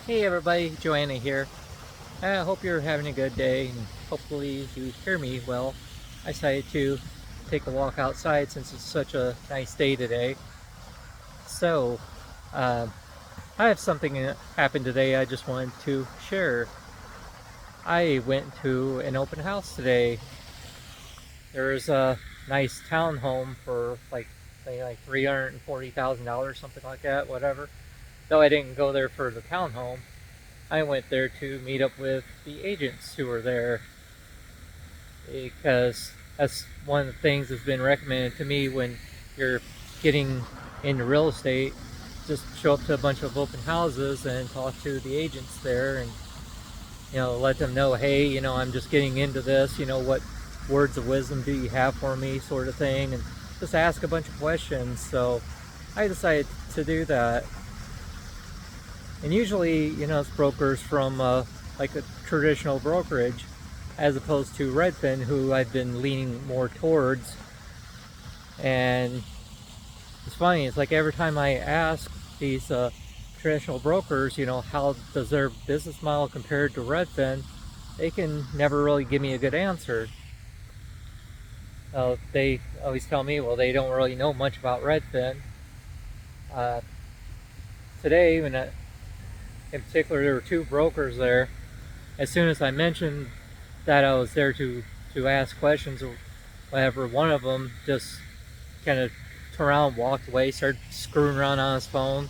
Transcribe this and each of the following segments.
Hey everybody, Joanna here. I hope you're having a good day and hopefully you hear me well. I decided to take a walk outside since it's such a nice day today. So, uh, I have something that happened today I just wanted to share. I went to an open house today. There was a nice townhome for like $340,000, something like that, whatever. Though I didn't go there for the townhome. I went there to meet up with the agents who were there because that's one of the things that's been recommended to me when you're getting into real estate. Just show up to a bunch of open houses and talk to the agents there and let them know, hey, I'm just getting into this, what words of wisdom do you have for me, sort of thing, and just ask a bunch of questions. So I decided to do that. And usually, it's brokers from like a traditional brokerage, as opposed to Redfin, who I've been leaning more towards. And it's funny, it's like every time I ask these traditional brokers, how does their business model compare to Redfin, they can never really give me a good answer. They always tell me, well, they don't really know much about Redfin. Uh, Today, in particular, there were two brokers there. As soon as I mentioned that I was there to ask questions or whatever, one of them just kind of turned around, walked away, started screwing around on his phone,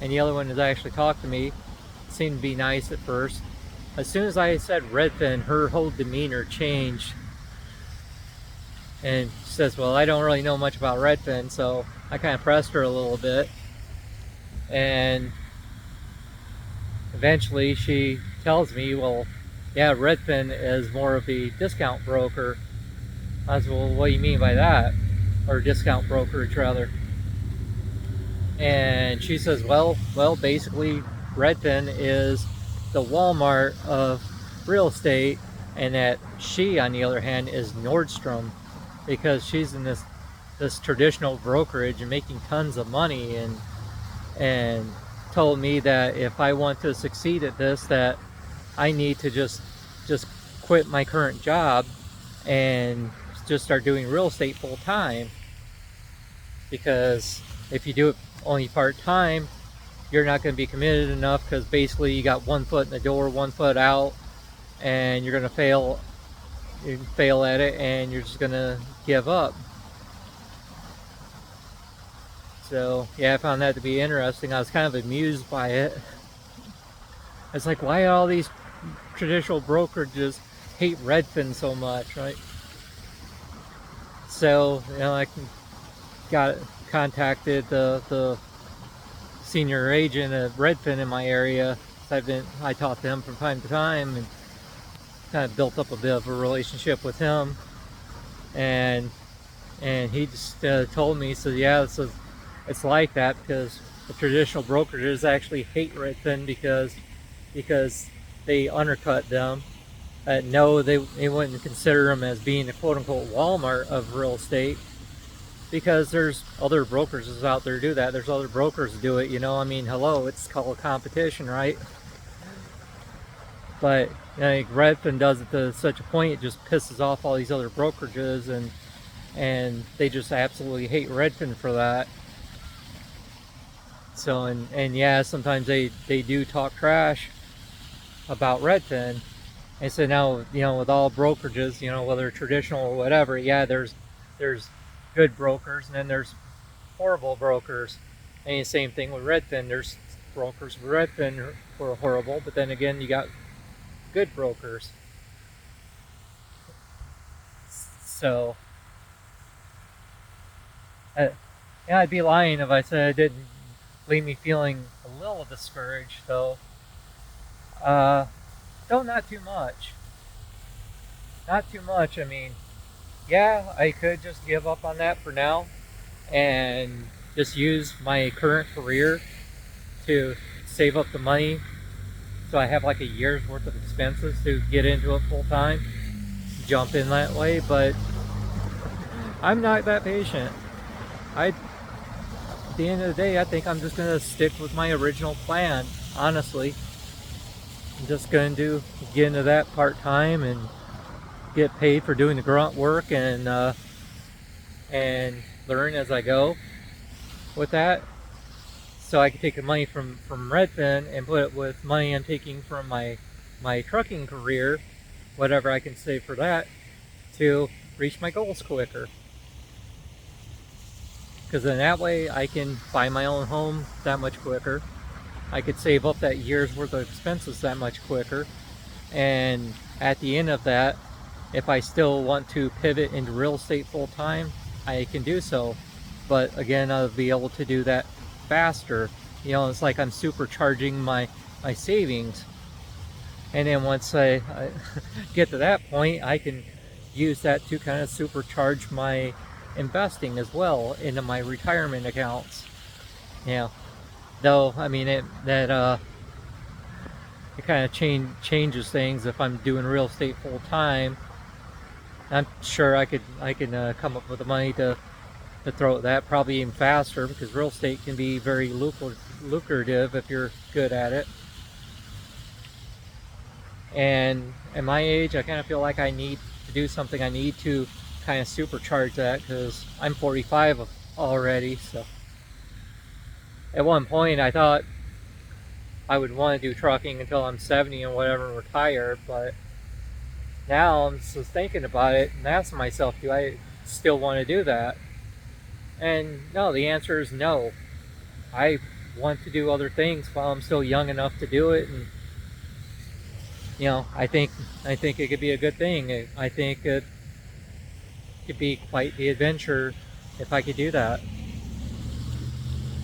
and the other one has actually talked to me. Seemed to be nice at first. As soon as I said Redfin, her whole demeanor changed, and she says, "Well, I don't really know much about Redfin," so I kind of pressed her a little bit, and eventually she tells me, well, yeah, Redfin is more of a discount broker. I was, well, what do you mean by that? Or discount brokerage, rather. And she says, well, basically, Redfin is the Walmart of real estate, and that she, on the other hand, is Nordstrom, because she's in this traditional brokerage and making tons of money, and told me that if I want to succeed at this, that I need to just quit my current job and just start doing real estate full time, because if you do it only part time, you're not going to be committed enough, because basically you got one foot in the door, one foot out, and you're going to fail. You fail at it, and you're just going to give up. So yeah, I found that to be interesting. I was kind of amused by it. It's like, why all these traditional brokerages hate Redfin so much, right? So I got contacted the senior agent at Redfin in my area. So I talked to him from time to time and kind of built up a bit of a relationship with him. And he just told me, so yeah, it's like that because the traditional brokerages actually hate Redfin because they undercut them. No, they wouldn't consider them as being the quote-unquote Walmart of real estate, because there's other brokers out there do that. There's other brokers that do it. I mean, hello, it's called competition, right? But like Redfin does it to such a point, it just pisses off all these other brokerages, and they just absolutely hate Redfin for that. So and yeah, sometimes they do talk trash about Redfin. And so now, with all brokerages, whether traditional or whatever, yeah, there's good brokers and then there's horrible brokers. And the same thing with Redfin. There's brokers with Redfin who are horrible, but then again, you got good brokers. So, yeah, I'd be lying if I said it didn't leave me feeling a little discouraged, though. Uh, no, not too much. Not too much. I mean, yeah, I could just give up on that for now and just use my current career to save up the money so I have like a year's worth of expenses to get into it full time, jump in that way. But I'm not that patient. At the end of the day, I think I'm just gonna stick with my original plan, honestly. I'm just going to get into that part-time and get paid for doing the grunt work, and learn as I go with that. So I can take the money from Redfin and put it with money I'm taking from my trucking career, whatever I can save for that, to reach my goals quicker. Because then that way I can buy my own home that much quicker. I could save up that year's worth of expenses that much quicker. And at the end of that, if I still want to pivot into real estate full time, I can do so. But again, I'll be able to do that faster. You know, it's like I'm supercharging my savings. And then once I get to that point, I can use that to kind of supercharge my investing as well into my retirement accounts. Yeah. Though, I mean, it kind of changes things if I'm doing real estate full time. I'm sure I can come up with the money to throw at that probably even faster, because real estate can be very lucrative if you're good at it. And at my age, I kind of feel like I need to do something. I need to kind of supercharge that, because I'm 45 already. So at one point I thought I would want to do trucking until I'm 70 and whatever and retire, but now I'm just thinking about it and asking myself, do I still want to do that? And no, the answer is no. I want to do other things while I'm still young enough to do it. And you know, I think it could be a good thing. I think it could be quite the adventure if I could do that.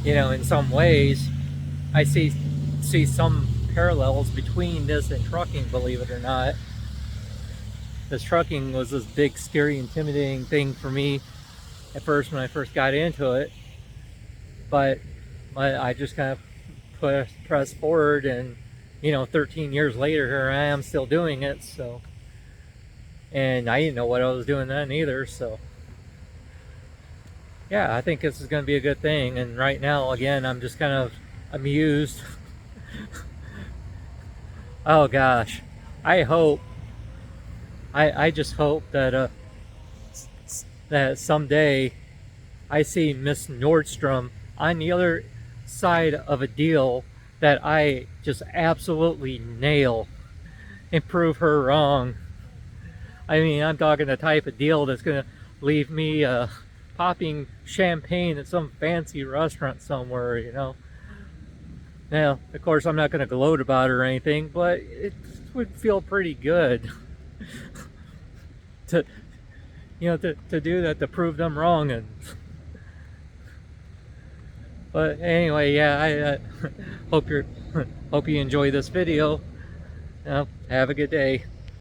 You know, in some ways, I see some parallels between this and trucking, believe it or not. This trucking was this big, scary, intimidating thing for me at first when I first got into it. But I just kind of pressed forward, and you know, 13 years later, here I am still doing it. So, and I didn't know what I was doing then either. So, yeah, I think this is going to be a good thing. And right now, again, I'm just kind of amused. Oh gosh, I hope. I just hope that that someday I see Miss Nordstrom on the other side of a deal that I just absolutely nail and prove her wrong. I mean, I'm talking the type of deal that's gonna leave me popping champagne at some fancy restaurant somewhere, you know. Now, of course, I'm not gonna gloat about it or anything, but it would feel pretty good to, you know, to do that, to prove them wrong. And but anyway, yeah, I hope you enjoy this video. Have a good day.